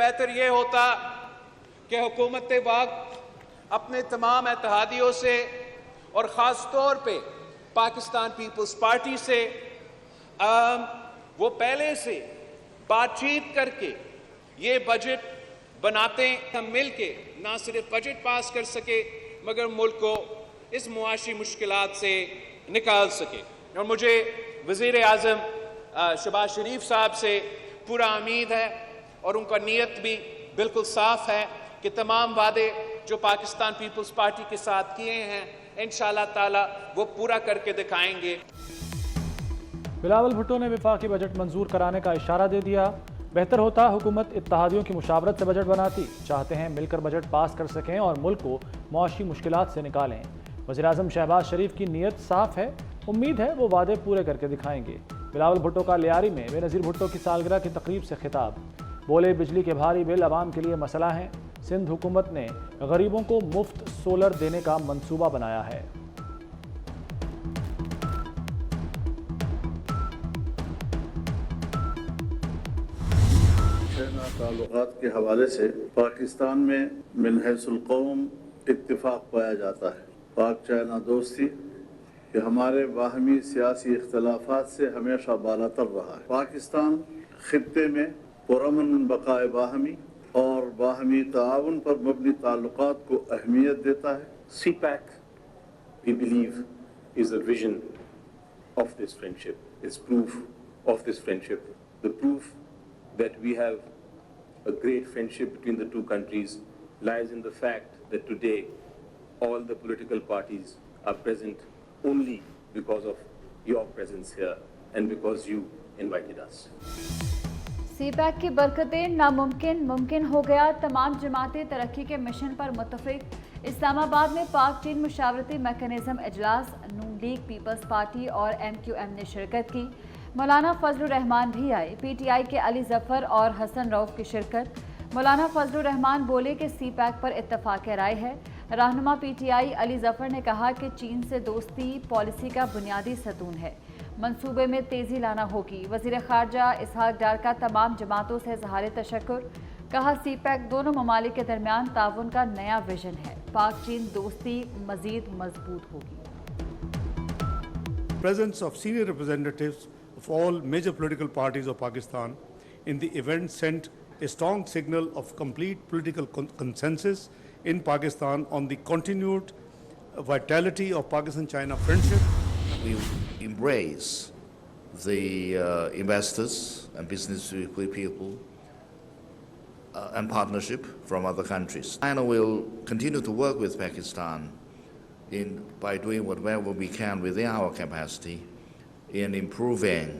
بہتر یہ ہوتا کہ حکومت وقت اپنے تمام اتحادیوں سے اور خاص طور پہ پاکستان پیپلز پارٹی سے وہ پہلے سے بات چیت کر کے یہ بجٹ بناتے ہم مل کے نہ صرف بجٹ پاس کر سکے مگر ملک کو اس معاشی مشکلات سے نکال سکے. اور مجھے وزیر اعظم شہباز شریف صاحب سے پورا امید ہے اور ان کا نیت بھی بالکل صاف ہے کہ تمام وعدے جو پاکستان پیپلز پارٹی کے ساتھ کیے ہیں انشاءاللہ تعالی وہ پورا کر کے دکھائیں گے. بلاول بھٹو نے وفاقی بجٹ منظور کرانے کا اشارہ دے دیا. بہتر ہوتا حکومت اتحادیوں کی مشاورت سے بجٹ بناتی. چاہتے ہیں مل کر بجٹ پاس کر سکیں اور ملک کو معاشی مشکلات سے نکالیں. وزیراعظم شہباز شریف کی نیت صاف ہے. امید ہے وہ وعدے پورے کر کے دکھائیں گے. بلاول بھٹو کا لیاری میں بے نظیر بھٹو کی سالگرہ کی تقریب سے خطاب. بولے بجلی کے بھاری بل عوام کے لیے مسئلہ ہیں. سندھ حکومت نے غریبوں کو مفت سولر دینے کا منصوبہ بنایا ہے. تعلقات کے حوالے سے پاکستان میں من حیث القوم اتفاق پایا جاتا ہے. پاک چائنا دوستی کہ ہمارے باہمی سیاسی اختلافات سے ہمیشہ بالاتر رہا ہے. پاکستان خطے میں پرامن بقائے باہمی اور باہمی تعاون پر مبنی تعلقات کو اہمیت دیتا ہے. CPAC, we believe, is a vision of this friendship, is proof of this friendship. The proof that we have a great friendship between the two countries lies in the fact that today all the political parties are present only because of your presence here and because you invited us. CPAC کی برکتیں ناممکن ممکن ہو گیا. تمام جماعتیں ترقی کے mission پر متفق. اسلام آباد میں پاک چین مشاورتی میکانزم اجلاس. نون لیگ، پیپلز پارٹی اور MQM نے شرکت کی. مولانا فضل الرحمان بھی آئے. PTI کے علی ظفر اور حسن رؤف کی شرکت. مولانا فضل الرحمان بولے کہ CPAC پر اتفاق رائے ہے. رہنما PTI علی ظفر نے کہا کہ چین سے دوستی پالیسی کا بنیادی ستون ہے. منصوبے میں تیزی لانا ہوگی. وزیر خارجہ اسحاق ڈار کا تمام جماعتوں سے اظہار تشکر. کہا CPAC دونوں ممالک کے درمیان تعاون کا نیا ویژن ہے. پاک چین دوستی مزید مضبوط ہوگی. Presence of senior representatives of all major political parties of Pakistan in the event sent a strong signal of complete political consensus in Pakistan on the continued vitality of Pakistan-China friendship. We embrace the investors and business people and partnership from other countries. China will continue to work with Pakistan by doing whatever we can within our capacity in improving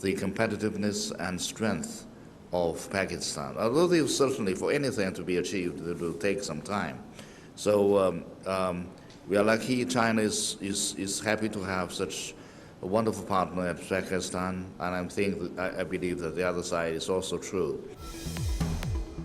the competitiveness and strength of Pakistan. Although there is certainly for anything to be achieved, it will take some time. So we are lucky China is happy to have such a wonderful partner at Pakistan, and I believe that the other side is also true.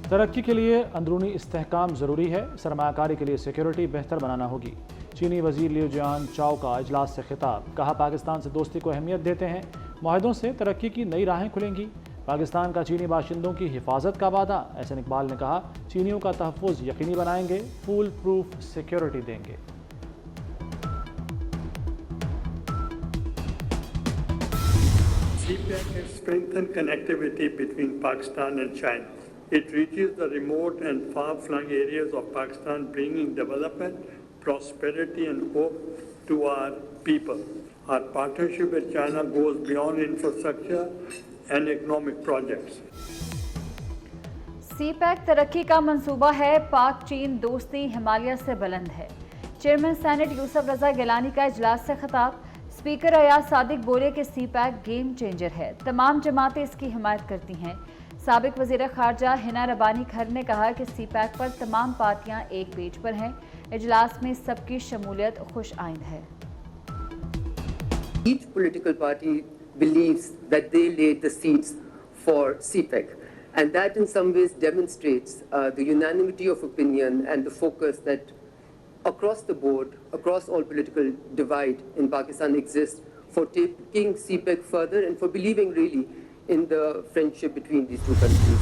ترقی کے لیے اندرونی استحکام ضروری ہے. سرمایہ کاری کے لیے سیکیورٹی بہتر بنانا ہوگی. چینی وزیر لیو جیان چاؤ کا اجلاس سے خطاب. کہا پاکستان سے دوستی کو اہمیت دیتے ہیں. معاہدوں سے ترقی کی نئی راہیں کھلیں گی. پاکستان کا چینی باشندوں کی حفاظت کا وعدہ. احسن اقبال نے کہا چینیوں کا تحفظ یقینی بنائیں گے. فول پروف سیکیورٹی دیں گے. CPAC has strengthened connectivity between Pakistan and China. It reaches the remote and far-flung areas of Pakistan, bringing development, prosperity and hope to our people. Our partnership with China goes beyond infrastructure and economic projects. CPAC ترقی کا منصوبہ ہے. پاک چین دوستی ہمالیہ سے بلند ہے. Chairman senate یوسف رضا گیلانی کا اجلاس سے خطاب. اسپیکر ایاز صادق بولے کہ CPAC گیم چینجر ہے. تمام جماعتیں اس کی حمایت کرتی ہیں. سابق وزیر خارجہ ہنا ربانی کھر نے کہا کہ CPAC پر تمام پارٹیاں ایک پیج پر ہیں. اجلاس میں سب کی شمولیت خوش آئند ہے. Each political party believes that they laid the seeds for CPAC, and that in some ways demonstrates the unanimity of opinion and the focus that across the board, across all political divide in Pakistan exists for taking CPAC further and for believing really in the friendship between these two countries.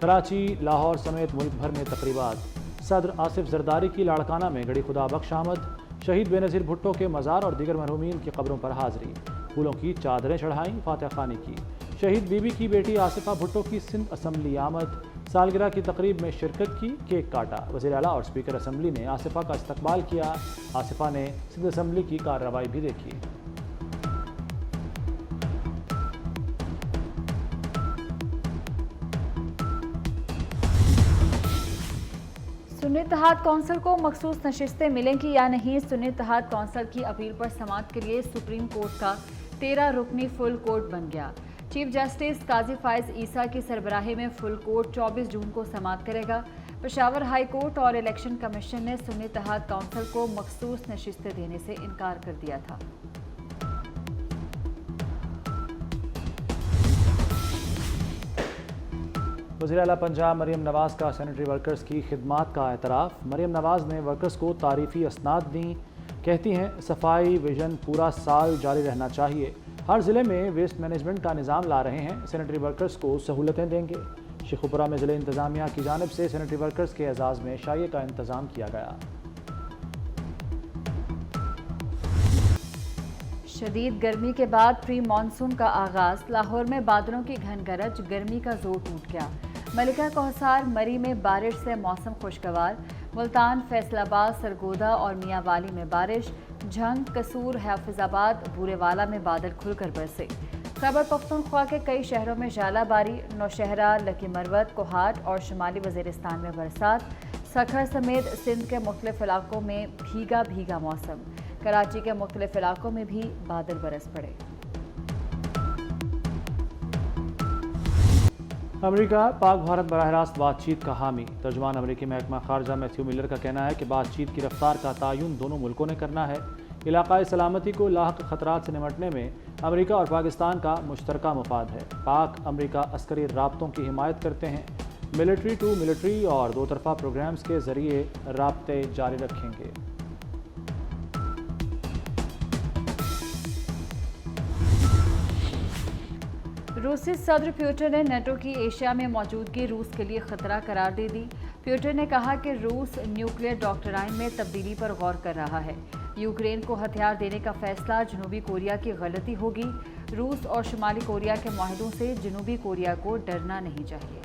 Karachi, Lahore سمیت ملک بھر میں تقریبات۔ صدر آصف زرداری کی لاڑکانہ میں گڑی خدا بخش آمد۔ شہید بے نظیر بھٹو کے مزار اور دیگر مرحومین کی قبروں پر حاضری، پھولوں کی چادریں چڑھائیں، فاتحہ خوانی کی۔ شہید بی بی کی بیٹی آصفہ بھٹو کی سندھ اسمبلی آمد، سالگرہ کی تقریب میں شرکت کی، کیک کاٹا۔ وزیر اعلیٰ اور اسپیکر اسمبلی نے آصفہ کا استقبال کیا۔ آصفہ نے سندھ اسمبلی کی کارروائی بھی دیکھی۔ سنی اتحاد کونسل کو مخصوص نشستیں ملیں گی یا نہیں؟ سنی اتحاد کونسل کی اپیل پر سماعت کے لیے سپریم کورٹ کا 13 رکنی فل کورٹ بن گیا۔ چیف جسٹس قاضی فائز عیسیٰ کی سربراہی میں فل کورٹ 24 جون کو سماعت کرے گا۔ پشاور ہائی کورٹ اور الیکشن کمیشن نے سنی اتحاد کونسل کو مخصوص نشستیں دینے سے انکار کر دیا تھا۔ وزیر اعلیٰ پنجاب مریم نواز کا سینیٹری ورکرز کی خدمات کا اعتراف۔ مریم نواز نے ورکرز کو تعریفی اسناد دیں، کہتی ہیں صفائی ویژن پورا سال جاری رہنا چاہیے، ہر ضلع میں ویسٹ مینجمنٹ کا نظام لا رہے ہیں، سینیٹری ورکرز کو سہولتیں دیں گے۔ شیخوپورہ میں ضلع انتظامیہ کی جانب سے سینیٹری ورکرز کے اعزاز میں شائع کا انتظام کیا گیا۔ شدید گرمی کے بعد پری مانسون کا آغاز، لاہور میں بادلوں کی گھن گرج، گرمی کا زور ٹوٹ گیا۔ ملکہ کوثر مری میں بارش سے موسم خوشگوار، ملتان، فیصل آباد، سرگودا اور میاں والی میں بارش، جھنگ، قصور، حافظ آباد، بورے والا میں بادل کھل کر برسے۔ خیبر پختونخوا کے کئی شہروں میں ژالہ باری، نوشہرہ، لکی مروت، کوہاٹ اور شمالی وزیرستان میں برسات، سکھر سمیت سندھ کے مختلف علاقوں میں بھیگا بھیگا موسم، کراچی کے مختلف علاقوں میں بھی بادل برس پڑے۔ امریکہ پاک بھارت براہ راست بات چیت کا حامی۔ ترجمان امریکی محکمہ خارجہ میتھیو ملر کا کہنا ہے کہ بات چیت کی رفتار کا تعین دونوں ملکوں نے کرنا ہے۔ علاقائی سلامتی کو لاحق خطرات سے نمٹنے میں امریکہ اور پاکستان کا مشترکہ مفاد ہے۔ پاک امریکہ عسکری رابطوں کی حمایت کرتے ہیں، ملٹری ٹو ملٹری اور دو طرفہ پروگرامز کے ذریعے رابطے جاری رکھیں گے۔ روسی صدر پیوٹن نے نیٹو کی ایشیا میں موجودگی روس کے لیے خطرہ قرار دے دی۔ پیوٹن نے کہا کہ روس نیوکلیئر ڈاکٹرائن میں تبدیلی پر غور کر رہا ہے۔ یوکرین کو ہتھیار دینے کا فیصلہ جنوبی کوریا کی غلطی ہوگی۔ روس اور شمالی کوریا کے معاہدوں سے جنوبی کوریا کو ڈرنا نہیں چاہیے۔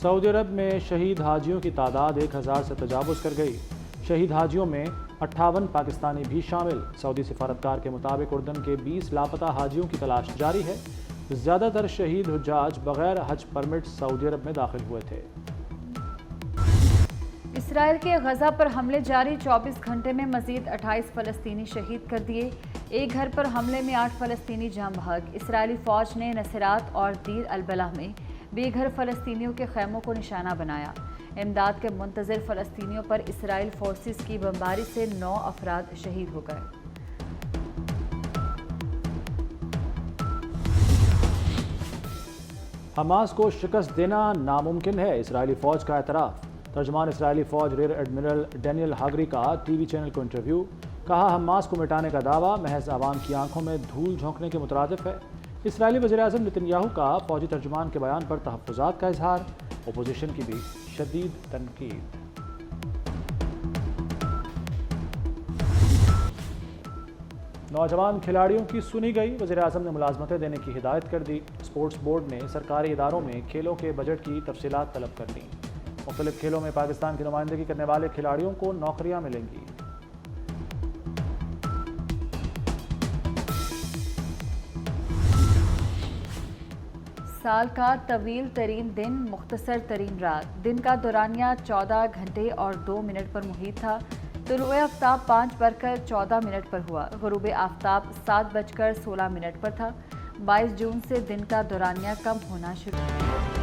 سعودی عرب میں شہید حاجیوں کی تعداد 1000 سے تجاوز کر گئی۔ شہید حاجیوں میں 58 پاکستانی بھی شامل۔ سعودی سفارتکار کے مطابق اردن کے 20 لاپتہ حاجیوں کی تلاش جاری ہے۔ زیادہ تر شہید حجاج بغیر حج پرمٹ سعودی عرب میں داخل ہوئے تھے۔ اسرائیل کے غزہ پر حملے جاری، 24 گھنٹے میں مزید 28 فلسطینی شہید کر دیے۔ ایک گھر پر حملے میں 8 فلسطینی جاں بحق۔ اسرائیلی فوج نے نصیرات اور دیر البلح میں بے گھر فلسطینیوں کے خیموں کو نشانہ بنایا۔ امداد کے منتظر فلسطینیوں پر اسرائیل فورسز کی بمباری سے 9 افراد شہید ہو گئے۔ حماس کو شکست دینا ناممکن ہے، اسرائیلی فوج کا اعتراف۔ ترجمان اسرائیلی فوج ریئر ایڈمرل ڈینیل ہاگری کا ٹی وی چینل کو انٹرویو۔ کہا حماس کو مٹانے کا دعویٰ محض عوام کی آنکھوں میں دھول جھونکنے کے مترادف ہے۔ اسرائیلی وزیراعظم نتن یاہو کا فوجی ترجمان کے بیان پر تحفظات کا اظہار، اپوزیشن کی بھی شدید تنقید۔ نوجوان کھلاڑیوں کی سنی گئی، وزیراعظم نے ملازمتیں دینے کی ہدایت کر دی۔ اسپورٹس بورڈ نے سرکاری اداروں میں کھیلوں کے بجٹ کی تفصیلات طلب کر دیں۔ مختلف کھیلوں میں پاکستان کی نمائندگی کرنے والے کھلاڑیوں کو نوکریاں ملیں گی۔ سال کا طویل ترین دن، مختصر ترین رات۔ دن کا دورانیہ 14 گھنٹے اور 2 منٹ پر محیط تھا۔ طلوع آفتاب 5:14 پر ہوا۔ غروب آفتاب 7:16 پر تھا۔ 22 جون سے دن کا دورانیہ کم ہونا شروع ہوا۔